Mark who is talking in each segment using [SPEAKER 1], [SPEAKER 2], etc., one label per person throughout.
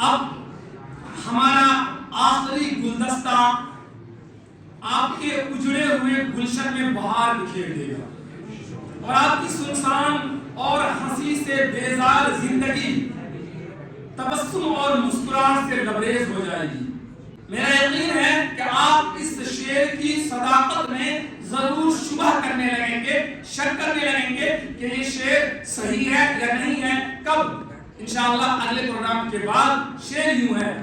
[SPEAKER 1] اب ہمارا آخری گلدستہ آپ کے اجڑے ہوئے گلشن میں بہار بکھیر دے گا اور آپ کی سنسان اور ہنسی سے بیزار زندگی تبسم اور مسکراہٹ سے لبریز ہو جائے گی۔ میرا یقین ہے کہ آپ اس شعر کی صداقت میں ضرور شبہ کرنے لگیں گے، شک کرنے لگیں گے کہ یہ شعر صحیح ہے یا نہیں ہے۔ کب؟ انشاءاللہ اگلے پروگرام کے بعد۔ شعر یوں ہے: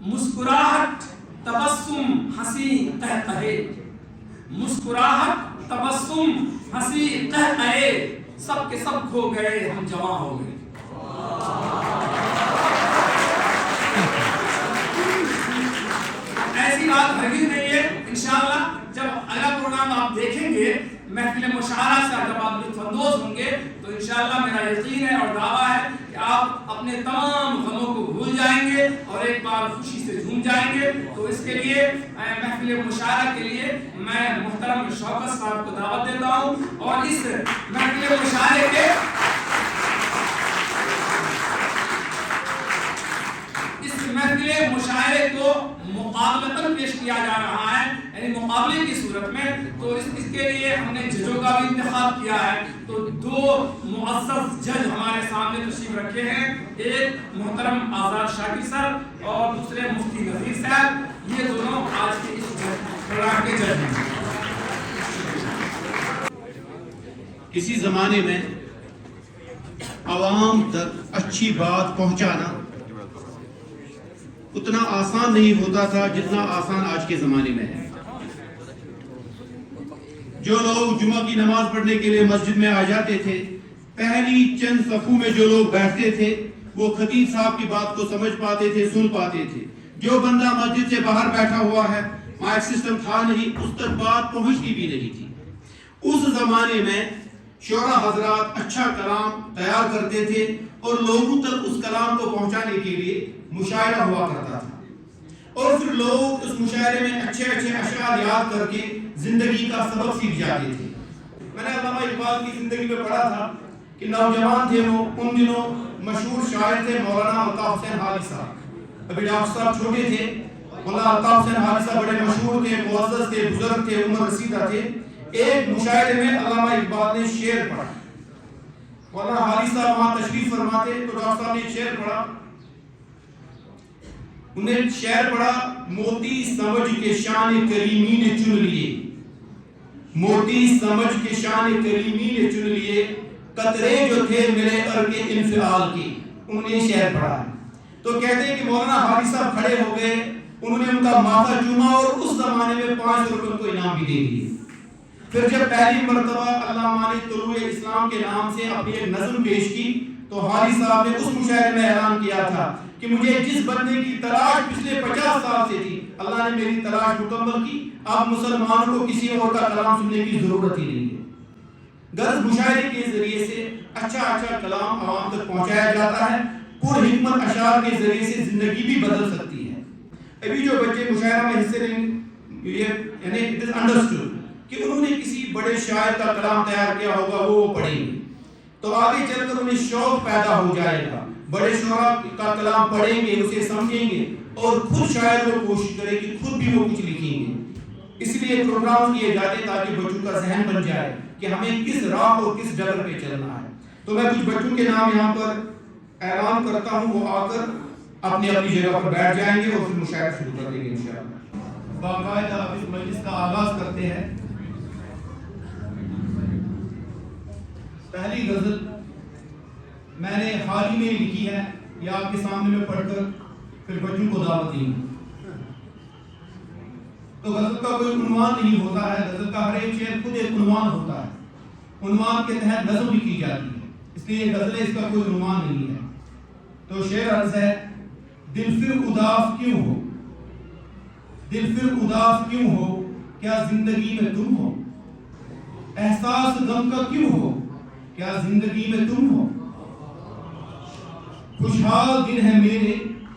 [SPEAKER 1] مسکراہٹ تبسم ہنسی قہقہے، مسکراہٹ تبسم ہنسی قہقہے، سب کے سب کھو گئے ہم جواں ہو گئے۔ ایسی بات ہرگز نہیں ہے۔ انشاءاللہ جب اگلا پروگرام آپ دیکھیں گے محفل مشاعرہ سے جب آپ لطف اندوز ہوں گے تو انشاءاللہ میرا یقین ہے اور دعویٰ ہے کہ آپ اپنے تمام غموں کو بھول جائیں گے اور ایک بار خوشی سے جھوم جائیں گے۔ تو اس کے لیے محفل مشاعرہ کے لیے میں محترم شوکت صاحب کو دعوت دیتا ہوں اور اس محفل مشاعرے کے محفل مشاعرے کو مقابلتاً پیش کیا جا رہا ہے، یعنی مقابلے کی صورت میں۔ تو اس کے لیے ہم نے ججوں کا بھی انتخاب کیا ہے۔ تو دو معزز جج ہمارے سامنے تشریف رکھے ہیں، ایک محترم آزاد شاکر صاحب اور دوسرے مفتی نذیر صاحب۔ یہ دونوں آج کے اس پروگرام کے جج ہیں۔
[SPEAKER 2] کسی زمانے میں عوام تک اچھی بات پہنچانا اتنا آسان نہیں ہوتا تھا جتنا آسان آج کے زمانے میں ہے۔ جو لوگ جمعہ کی نماز پڑھنے کے لیے مسجد میں آ جاتے تھے، پہلی چند صفوں میں جو لوگ بیٹھتے تھے وہ خطیب صاحب کی بات کو سمجھ پاتے تھے، سن پاتے تھے۔ جو بندہ مسجد سے باہر بیٹھا ہوا ہے، مائک سسٹم تھا نہیں، اس تک بات پہنچتی بھی نہیں تھی۔ اس زمانے میں شعراء حضرات اچھا کلام تیار کرتے تھے اور لوگوں تک اس کلام کو پہنچانے کے لیے مشاعرہ ہوا کرتا تھا، اور پھر لوگ اس مشاعرے میں اچھے اچھے اشعار یاد کر کے زندگی کا سبق سیکھ جاتے تھے۔ میں نے علامہ اقبال کی زندگی میں پڑھا تھا کہ نوجوان تھے وہ، ان دنوں مشہور شاعر تھے مولانا الطاف حسین حالی صاحب۔ ابھی ڈاکٹر صاحب چھوٹے تھے، مولانا الطاف حسین حالی صاحب بڑے مشہور تھے، معزز تھے، بزرگ تھے، عمر رسیدہ تھے۔ ایک مشاعرے میں علامہ اقبال نے شعر پڑھا، مولانا حالی صاحب وہاں تشریف فرماتے تو ڈاکٹر صاحب نے شعر پڑھا۔ انہیں شعر پڑھا: موتی سمجھ کے شان کریمی نے چن لیے، موتی سمجھ کے شان کریمی نے چن لیے، قطرے جو تھے میرے ار کے انفعال کے۔ انہوں نے شعر پڑھا ہے تو کہتے ہیں کہ مولانا حالی صاحب کھڑے ہو گئے، انہوں نے ان کا ماتھا چوما اور اس زمانے میں 5 روپے کو انعام بھی دے دیے۔ پھر جب پہلی مرتبہ علامہ نے طلوع اسلام کے نام سے اپنی ایک نظم پیش کی تو حالی صاحب نے اس مشاعرے میں اعلان کیا تھا کہ مجھے جس بندے کی تلاش پچھلے 50 سال سے تھی، اللہ نے میری تلاش مکمل کی، اب مسلمانوں کو کسی اور کا کلام سننے کی ضرورت ہی نہیں ہے۔ غرض مشاعرے کے ذریعے سے اچھا کلام عوام تک پہنچایا جاتا ہے، پر حکمت اشعار کے ذریعے سے زندگی بھی بدل سکتی ہے۔ ابھی جو بچے مشاعرہ میں حصے لیں یعنی اٹ از انڈرسٹوڈ کہ انہوں نے کسی بڑے شاعر کا کلام تیار کیا ہوگا، وہ پڑھیں گے تو آگے چل کر انہیں شوق پیدا ہو جائے گا، بڑے شعراء کا کلام پڑھیں گے، اسے سمجھیں گے اور خود شاعر وہ کوشش کرے کہ خود بھی وہ کچھ لکھیں گے۔ اس لیے پروگرام کیے جاتے تاکہ بچوں کا ذہن بن جائے کہ ہمیں کس راہ اور کس ڈگر پہ چلنا ہے۔ تو میں کچھ بچوں کے نام یہاں پر اعلان کرتا ہوں، وہ آ کر اپنی اپنی جگہ پر بیٹھ جائیں گے اور پھر مشاعرہ شروع کر دیں گے انشاءاللہ۔ باقاعدہ اب اس مجلس کا آغاز کرتے ہیں۔ پہلی غزل میں نے حال ہی میں لکھی ہے، یہ آپ کے سامنے میں پڑھ کر پھر بچوں کو دعوت دیں گے۔ تو غزل کا کوئی عنوان نہیں ہوتا ہے، غزل کا ہر ایک شعر خود ایک عنوان ہوتا ہے، عنوان کے تحت نظم بھی کی جاتی ہے، اس لیے غزل اس کا کوئی عنوان نہیں ہے۔ تو شعر عرض ہے: دل پھر اداس کیوں ہو، دل پھر اداس کیوں ہو، کیا زندگی میں تم ہو، احساس غم کا کیوں ہو، کیا زندگی میں تم ہو، خوشحال دن ہے میرے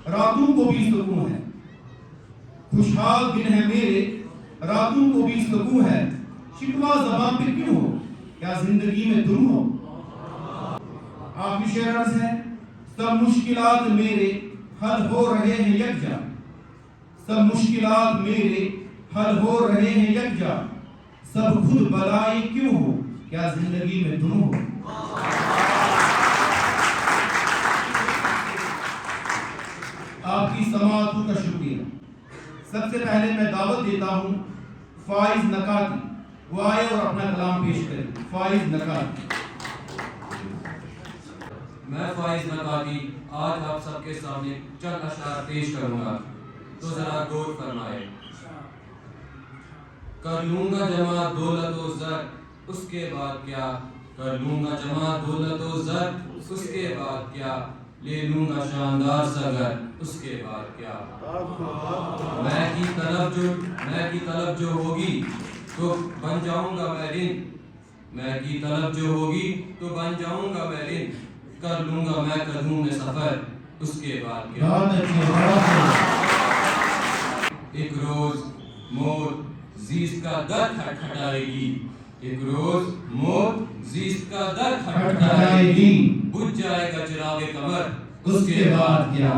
[SPEAKER 2] راتوں کو بھی سکون ہے، خوشحال دن ہے میرے راتوں کو بھی سکون ہے، شکوہ زبان پہ کیوں ہو، کیا زندگی میں تم ہو۔ آخری شعر عرض ہے: سب مشکلات میرے حل ہو رہے ہیں یکجا، سب مشکلات میرے حل ہو رہے ہیں یکجا، سب خود بلائی کیوں ہو، کیا زندگی میں تم ہو۔ آپ کی سماعتوں کا شکریہ۔ سب سے پہلے میں دعوت دیتا ہوں فائز نکاتی، وہ آئے اور اپنا کلام پیش کریں۔ فائز نکاتی۔
[SPEAKER 3] میں فائز نکاتی آج آپ سب کے سامنے چند اشعار پیش کروں گا، تو ذرا غور فرمائے۔ کر لوں گا جمع دولت و زر، اس کے بعد کیا، کر لوں گا جمع دولت و زر، اس کے بعد کیا، لے لوں گا شاندار سا گھر، اس کے بعد کیا۔ میں کی طلب جو ہوگی تو بن جاؤں گا میں رند، میں کی طلب جو ہوگی تو بن جاؤں گا میں رند، کر لوں گا میں قدموں میں سفر، اس کے بعد کیا۔ ایک روز موت زیست کا در کھٹکھٹائے گی، ایک روز موت زیست کا در کھٹکھٹائے گی، بجھ جائے گا چراغ قمر، اس کے بعد کیا۔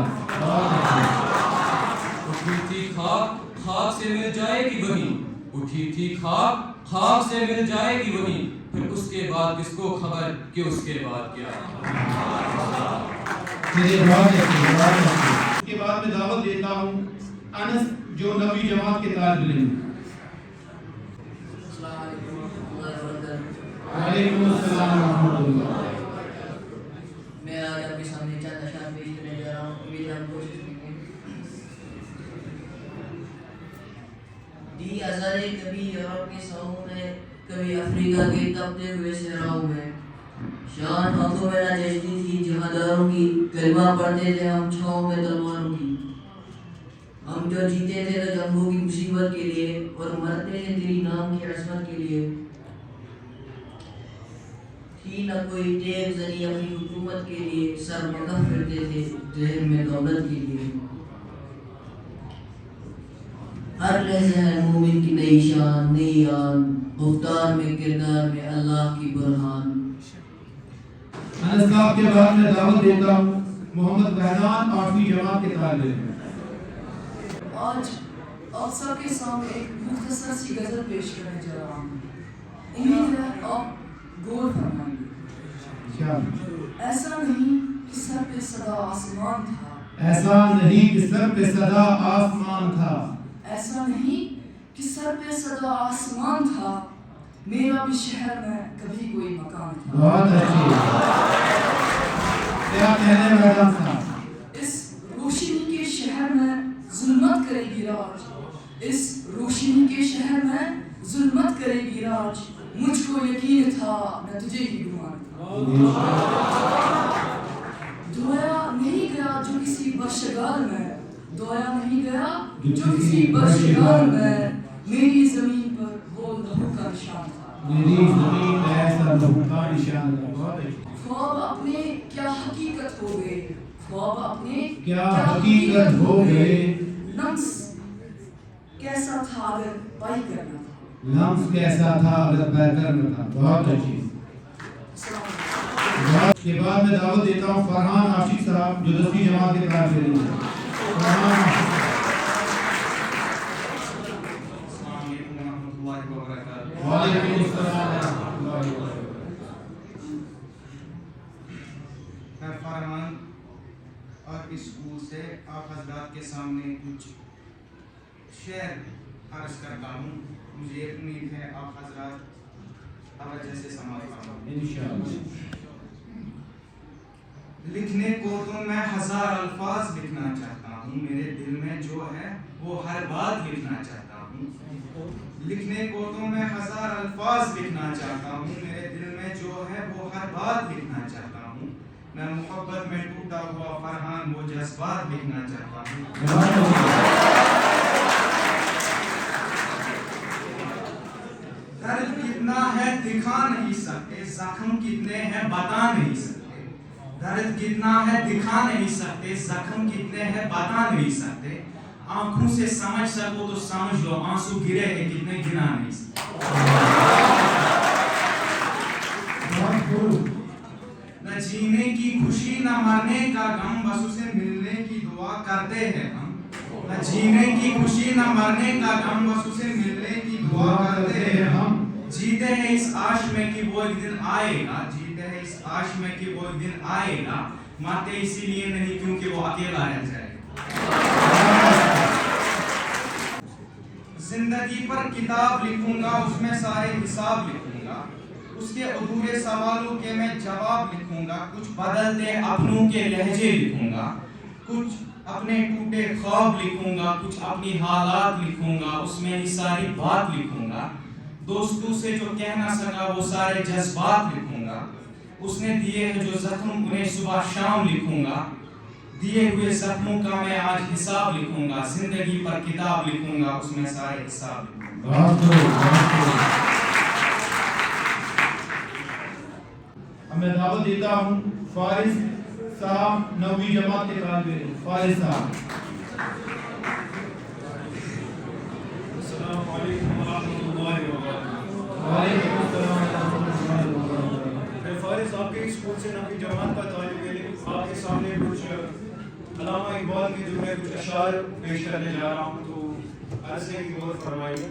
[SPEAKER 3] اٹھی تھی خاک، خاک سے مل جائے گی وہیں، اٹھی تھی خاک، خاک سے مل جائے گی وہیں، پھر اس کے بعد کس کو خبر کہ اس کے بعد کیا۔
[SPEAKER 2] اس کے بعد میں دعوت دیتا ہوں انس جو نویں جماعت کے طالب علم۔
[SPEAKER 4] السلام علیکم ورحمۃ اللہ وبرکاتہ۔
[SPEAKER 2] وعلیکم السلام ورحمۃ اللہ۔
[SPEAKER 4] میں آج آپ کے سامنے چند اشعار پیش کرنے جا رہا ہوں، امید ہے ہم کوشش کریں گے۔ دی ہزارے کبھی یورپ کے ساحوں میں، کبھی افریقہ کے تپتے ہوئے صحراؤں میں، شان ہاتھوں میں نہ جچتی تھی جہانداروں کی، کلمہ پڑھتے تھے ہم چھاؤں میں تلواروں کی، ہم جو جیتے تھے تو جنگوں کی مصیبت کے لیے، اور مرتے تھے تیری نام کی عصمت کے لیے۔ تھی نہ کوئی ٹیک زنی اپنی حکومت کے لیے، سر مکف پھرتے تھے ذہن میں دولت کے لیے۔ ہر لحظہ ہے مومن کی نئی شان، نئی آن، گفتار میں کردار میں اللہ کی برہان۔
[SPEAKER 2] انس صاحب کے بعد میں دعوت دیتا ہوں محمد بہران 8ویں جماعت کے طالب علم۔
[SPEAKER 5] آج آپ سب کے سامنے ایک مختصر سی غزل پیش کرنے جا رہا ہوں، امید ہے آپ غور فرمائیں گے۔ ایسا نہیں کہ سر پہ صدا آسمان تھا،
[SPEAKER 2] ایسا نہیں کہ سر پہ صدا آسمان تھا،
[SPEAKER 5] ایسا نہیں کہ سر پہ صدا آسمان تھا، میرا بھی شہر میں کبھی کوئی مکان تھا۔
[SPEAKER 2] بہت اچھی، کیا کہنے میڈم صاحب۔
[SPEAKER 5] اس روشنی کے شہر میں ظلمت کرے گی راج، اس روشنی کے شہر میں ظلمت کرے گی راج، مجھ کو یقین تھا میں تجھے ہی گمان تھا۔ دھویا نہیں گیا جو کسی برشگال میں، دھویا نہیں گیا جو کسی برشگال میں، میری زمین پر وہ لہو کا نشان تھا،
[SPEAKER 2] میری زمین پہ ایسا لہو کا نشان تھا۔
[SPEAKER 5] خواب اپنے کیا حقیقت ہو گئے، خواب اپنے
[SPEAKER 2] کیا حقیقت ہو گئے،
[SPEAKER 5] لمس کیسا تھا اگر پائی کرنا تھا۔
[SPEAKER 2] لمس کیسا تھا اگر پائی کرنا تھا۔ بہت اچھی۔ اس کے بعد میں دعوت دیتا ہوں فرحان عاشق صاحب جو 10ویں جماعت کے طالب علم ہیں۔ فرحان عاشق
[SPEAKER 3] السلام علیکم ورحمۃ اللہ وبرکاتہ۔
[SPEAKER 2] وعلیکم السلام ورحمۃ اللہ وبرکاتہ۔
[SPEAKER 6] میں فرحان اور اسکول سے آپ حضرات کے سامنے کچھ شعر عرض کرتا ہوں، مجھے امید ہے آپ حضرات توجہ سے سماعت فرمائیں۔
[SPEAKER 2] انشاءاللہ۔
[SPEAKER 6] لکھنے کو تو میں 1000 الفاظ لکھنا چاہتا ہوں، میرے دل میں جو ہے وہ ہر بات لکھنا چاہتا ہوں۔ لکھنے کو تو میں 1000 الفاظ لکھنا چاہتا ہوں، میرے دل میں جو ہے وہ ہر بات لکھنا چاہتا ہوں۔ میں محبت میں ٹوٹا ہوا فرحان وہ جذبات لکھنا چاہتا ہوں۔ درد کتنا ہے دکھا نہیں سکتے، زخم کتنے ہیں بتا نہیں سکتے، درد کتنا ہے دکھا نہیں سکتے، زخم کتنے ہیں بتا نہیں سکتے، آنکھوں سے سمجھ سکو تو سمجھ لو، آنسو گرے ہیں کتنے گنا نہیں سکتے۔ نہ جینے کی خوشی نہ مرنے کا غم بس اسے ملنے کی دعا کرتے ہیں ہم نہ جینے کی خوشی نہ مرنے کا غم بس اسے ملنے کی دعا کرتے ہیں ہم جیتے ہیں اس آش میں کہ وہ ایک دن آئے گا جیتے ہیں اس آش میں کہ وہ ایک دن آئے گا مرتے اسی لیے نہیں کیونکہ وہ اکیلا رہ جائے زندگی پر کتاب لکھوں گا اس میں سارے حساب لکھوں گا اس کے ادھورے سوالوں کے میں جواب لکھوں گا کچھ بدلتے اپنوں کے لہجے لکھوں گا کچھ اپنے ٹوٹے خواب لکھوں گا کچھ اپنی حالات لکھوں گا اس میں ہی ساری بات لکھوں گا دوستوں سے جو کہہ نہ سکا وہ سارے جذبات لکھوں گا اس نے دیے ہیں جو زخم انہیں صبح شام لکھوں گا دیے ہوئے زخموں کا میں آج حساب لکھوں گا زندگی پر کتاب لکھوں گا اس میں سارے حساب لکھوں گا
[SPEAKER 2] میں دعوت دیتا ہوں فارس صاحب 9ویں جماعت کے طالب علم فارس صاحب
[SPEAKER 7] السلام علیکم ورحمۃ اللہ وبرکاتہ
[SPEAKER 2] وعلیکم السلام ورحمۃ اللہ وبرکاتہ
[SPEAKER 7] میں فارس آپ کے اسکول سے 9ویں جماعت کا طالب علم آپ کے سامنے کچھ علامہ اقبال کے جو ہے کچھ اشعار پیش کرنے جا رہا ہوں تو عرض ہے کہ غور فرمائیے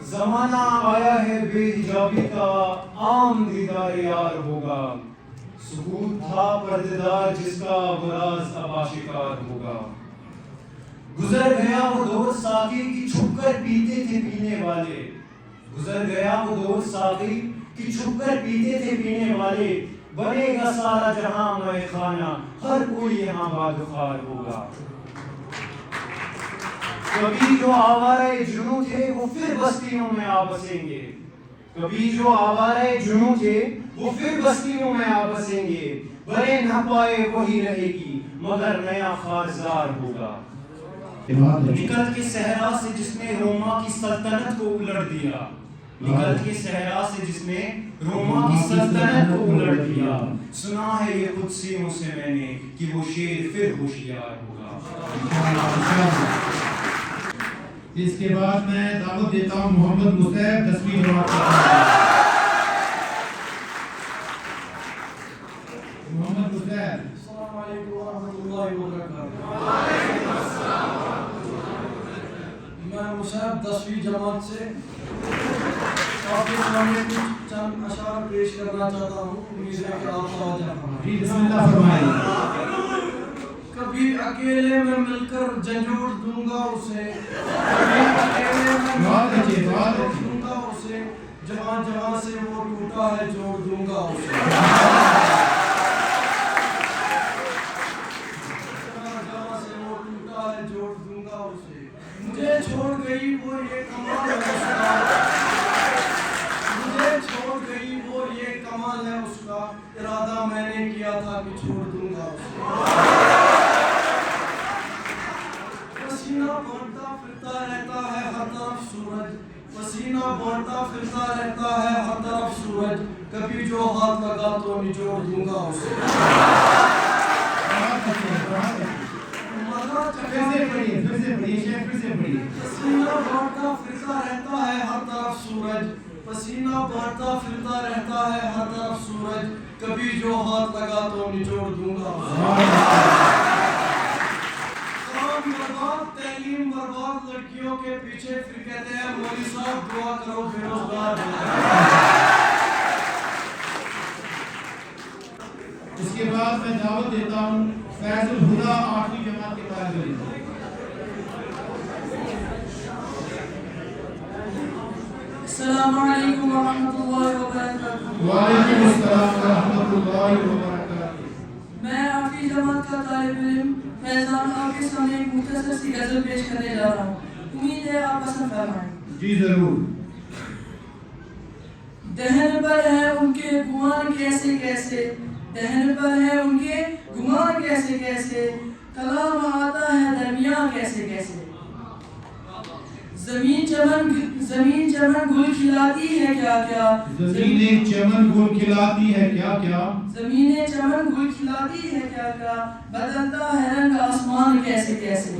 [SPEAKER 7] زمانہ آیا ہے بے حجابی کا عام دیدار یار ہوگا سکوت تھا پردیدار جس کا براز اب آشکار ہوگا گزر گیا وہ دور ساقی کی چھپ کر پیتے تھے پینے والے گزر گیا وہ دور ساقی کی چھپ کر پیتے تھے پینے والے بنے گا سارا جہاں میں خانہ ہر کوئی یہاں بادخار ہوگا کبھی جو آوارہ جنوں تھے وہ پھر بستیوں میں آ بسیں گے کبھی جو آوارہ جنوں تھے وہ پھر بستیوں میں آ بسیں گے بنے نہ پائے وہی رہے گی مگر نیا خارزار ہوگا نکل کے صحرا سے جس نے روما کی سلطنت کو الٹ دیا نکل کے صحرا سے جس نے روما کی سلطنت کو الٹ دیا سنا ہے یہ قدسیوں سے میں نے کہ وہ شیر پھر ہوشیار ہوگا
[SPEAKER 2] اس کے بعد میں دعوت دیتا ہوں محمد مصعب 10ویں جماعت کا محمد مصعب
[SPEAKER 7] السلام علیکم ورحمۃ اللہ وبرکاتہ میں مصعب 10ویں جماعت سے آپ کے سامنے کچھ چند اشعار پیش کرنا چاہتا ہوں امید ہے کہ آپ توجہ فرمائیں
[SPEAKER 2] بسم اللہ فرمائیں
[SPEAKER 7] کبھی اکیلے میں مل کر جھنجھوڑ دوں گا اسے کبھی اکیلے میں مل کر جھنجھوڑ دوں گا اسے جہاں جہاں سے وہ ٹوٹا ہے جوڑ دوں گا اسے جہاں جہاں سے وہ ٹوٹا ہے جوڑ دوں گا اسے مجھے چھوڑ گئی وہ یہ کمال ہے اس کا مجھے چھوڑ گئی وہ یہ کمال ہے اس کا ارادہ میں نے کیا تھا کہ چھوڑ دوں گا اسے پسینہ بہتا پھرتا رہتا ہے ہر طرف سورج پسینہ بہتا پھرتا رہتا ہے ہر طرف سورج کبھی جو ہاتھ لگا تو نچوڑ دوں گا اسے پسینہ بہتا پھرتا رہتا ہے ہر طرف سورج پسینہ بہتا پھرتا رہتا ہے ہر طرف سورج کبھی جو ہاتھ لگا تو نچوڑ دوں گا اسے برباد تعلیم برباد لڑکیوں کے پیچھے پھر کہتے ہیں مولوی صاحب دعا کرو بے روزگار
[SPEAKER 2] اس کے بعد میں دعوت دیتا ہوں فیض الہدا 8ویں جماعت کے طالب علم
[SPEAKER 5] السلام علیکم ورحمۃ اللہ وبرکاتہ
[SPEAKER 2] وعلیکم السلام ورحمۃ اللہ وبرکاتہ
[SPEAKER 5] میں آپ کی جماعت کا طالب علم فیضان آپ کے سامنے ایک مختصر سی غزل پیش کرنے جا رہا ہوں امید ہے آپ پسند فرمائیں
[SPEAKER 2] جی ضرور
[SPEAKER 5] دہن پر ہے ان کے گمان کیسے کیسے دہن پر ہے ان کے گمان کیسے کیسے کلام آتا ہے درمیان کیسے کیسے زمین چمن گل کھلاتی ہے کیا کیا
[SPEAKER 2] زمین چمن گل کھلاتی ہے کیا کیا
[SPEAKER 5] زمین چمن گل کھلاتی ہے کیا کیا بدلتا ہے رنگ آسمان کیسے کیسے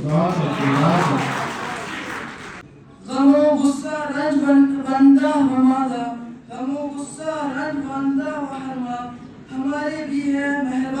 [SPEAKER 5] غم و غصہ رنج بندہ ہمارا غم و غصہ رنج بندہ ہمارے بھی ہے مہربان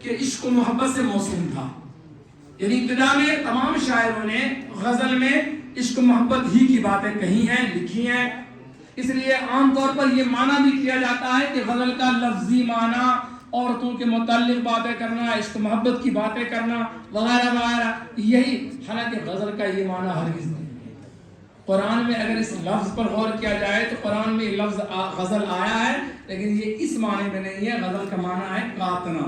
[SPEAKER 1] کہ عشق و محبت سے موسوم تھا. یعنی ابتدا میں تمام شاعروں نے غزل میں عشق و محبت ہی کی باتیں کہی ہیں، لکھی ہیں. اس لیے عام طور پر یہ معنی بھی کیا جاتا ہے کہ غزل کا لفظی معنی عورتوں کے متعلق باتیں کرنا، عشق و محبت کی باتیں کرنا وغیرہ وغیرہ، یہی. حالانکہ غزل کا یہ معنی ہرگز نہیں. قرآن میں اگر اس لفظ پر غور کیا جائے تو قرآن میں یہ لفظ غزل آیا ہے، لیکن یہ اس معنی میں نہیں ہے. غزل کا معنی ہے قاطنا،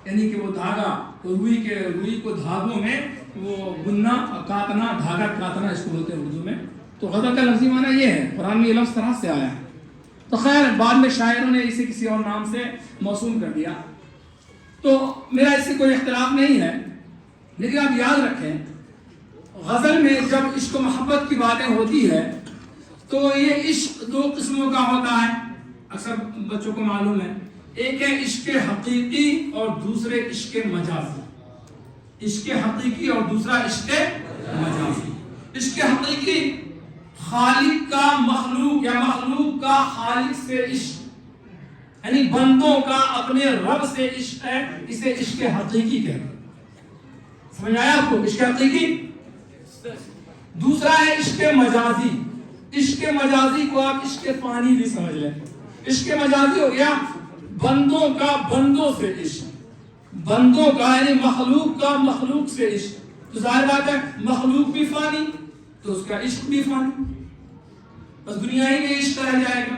[SPEAKER 1] یعنی کہ وہ دھاگا، روئی کو دھاگوں میں وہ بننا، قاطنا، دھاگا قاطنا اس کو بولتے ہیں اردو میں. تو غزل کا لفظی معنی یہ ہے، قرآن میں یہ لفظ طرح سے آیا ہے. تو خیر بعد میں شاعروں نے اسے کسی اور نام سے موسوم کر دیا. تو میرا اس سے کوئی اختلاف نہیں ہے، لیکن آپ یاد رکھیں غزل میں جب عشق و محبت کی باتیں ہوتی ہے تو یہ عشق دو قسموں کا ہوتا ہے. اکثر بچوں کو معلوم ہے، ایک ہے عشق حقیقی اور دوسرے عشق مجازی. عشق حقیقی اور دوسرا عشق مجازی. عشق حقیقی خالق کا مخلوق یا مخلوق کا خالق سے عشق، یعنی بندوں کا اپنے رب سے عشق ہے، اسے عشق حقیقی کہتے ہیں. سمجھ آیا آپ کو عشق حقیقی؟ دوسرا ہے عشق مجازی. عشق مجازی کو آپ عشق فانی بھی سمجھ لیں. عشق مجازی ہو گیا بندوں کا بندوں سے عشق، بندوں کا یعنی مخلوق کا مخلوق سے عشق. تو ظاہر بات ہے مخلوق بھی فانی تو اس کا عشق بھی فانی، بس دنیا ہی میں عشق رہ جائے گا.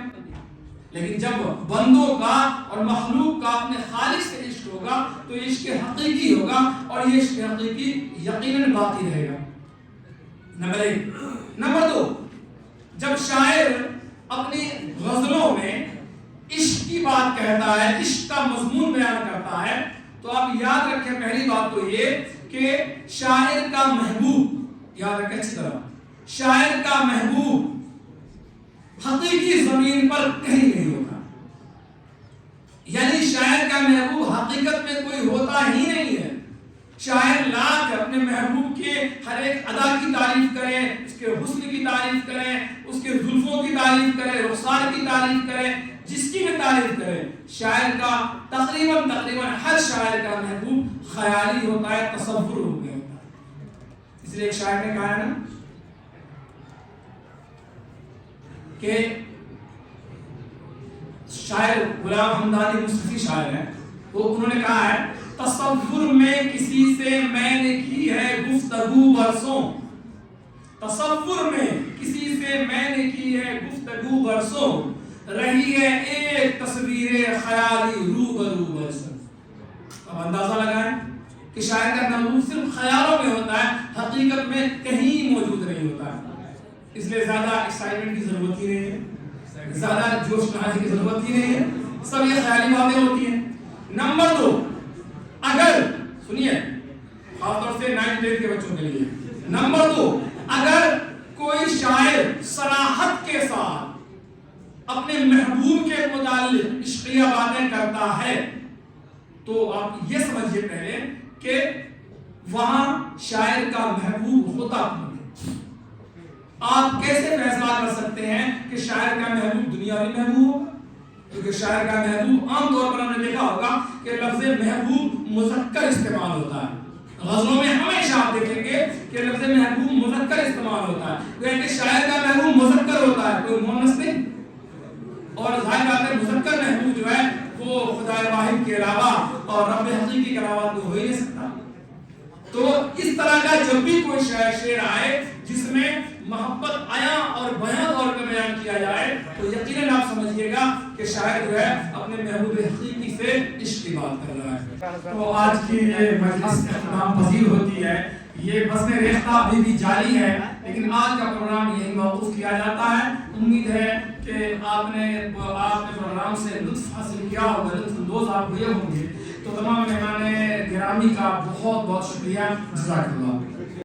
[SPEAKER 1] لیکن جب بندوں کا اور مخلوق کا اپنے خالق سے عشق ہوگا تو یہ عشق حقیقی ہوگا، اور یہ عشق حقیقی یقیناً باقی رہے گا. نمبر 1. نمبر 2، جب شاعر اپنی غزلوں میں عشق کی بات کہتا ہے، عشق کا مضمون بیان کرتا ہے، تو آپ یاد رکھیں پہلی بات تو یہ کہ شاعر کا محبوب، یاد رکھیں اچھی طرح، شاعر کا محبوب حقیقی زمین پر کہیں نہیں ہوتا. یعنی شاعر کا محبوب حقیقت میں کوئی ہوتا ہی نہیں ہے. شاعر لا کر اپنے محبوب کے ہر ایک ادا کی تعریف کرے، اس کے حسن کی تعریف کرے، اس کے زلفوں کی تعریف کرے، رخسار کی تعریف کرے، جس کی بھی تعریف کرے. شاعر کا تقریباً ہر شاعر کا محبوب خیالی ہوتا ہے، تصور ہو گیا ہوتا ہے. اس لیے ایک شاعر نے کہا ہے نا کہ شاعر غلام حمدانی مصطفی شاعر ہیں، وہ انہوں نے کہا ہے تصور میں کسی سے میں نے کی ہے گفتگو برسوں، تصور میں کسی سے میں نے کی ہے گفتگو برسوں، رہی ہے ایک تصویر خیالی روبرو برسوں. اب اندازہ لگائیں کہ شاعر کا محبوب صرف خیالوں میں ہوتا ہے، حقیقت میں کہیں موجود نہیں ہوتا ہے. اس لیے زیادہ ایکسائٹمنٹ کی ضرورت ہی نہیں ہے، زیادہ جوش لانے کی ضرورت ہی نہیں ہے، سب یہ خیالی باتیں ہوتی ہیں. نمبر 2، اگر سنیے خاص طور سے 9th 10th کے بچوں کے لیے، نمبر 2، اگر کوئی شاعر صراحت کے ساتھ اپنے محبوب کے متعلق عشقیہ باتیں کرتا ہے تو آپ یہ سمجھیے پہلے کہ وہاں شاعر کا محبوب ہوتا ہے. آپ کیسے فیصلہ کر سکتے ہیں کہ شاعر کا محبوب دنیاوی محبوب ہوگا؟ کیونکہ شاعر کا محبوب عام طور پر ہم نے دیکھا ہوگا کہ لفظ محبوب مذکر استعمال ہوتا ہے. غزلوں میں ہمیشہ آپ دیکھیں گے کہ لفظ محبوب مذکر استعمال ہوتا ہے. کہ شاعر کا محبوب مذکر ہوتا ہے، کوئی مؤنث نہیں. اور ظاہر بات ہے مذکر محبوب جو ہے وہ خدا واحد کے علاوہ اور رب حقیقی کے علاوہ تو ہو ہی نہیں سکتا. تو اس طرح کا جب بھی کوئی شعر آئے جس میں محبت آیا اور بیان طور پہ بیان کیا جائے تو یقیناً آپ سمجھیے گا کہ شاعر جو ہے اپنے محبوب حقیقی سے عشق کی بات کر رہا ہے. تو آج کی یہ مجلس اختتام پذیر ہوتی ہے. یہ بزم ریختہ ابھی بھی جاری ہے، لیکن آج کا پروگرام یہی موقوف کیا جاتا ہے. امید ہے کہ آپ نے پروگرام سے لطف حاصل کیا ہوگا، لطف اندوز آپ ہوئے ہوں گے. تو تمام مہمان گرامی کا بہت بہت شکریہ. جزاک اللہ.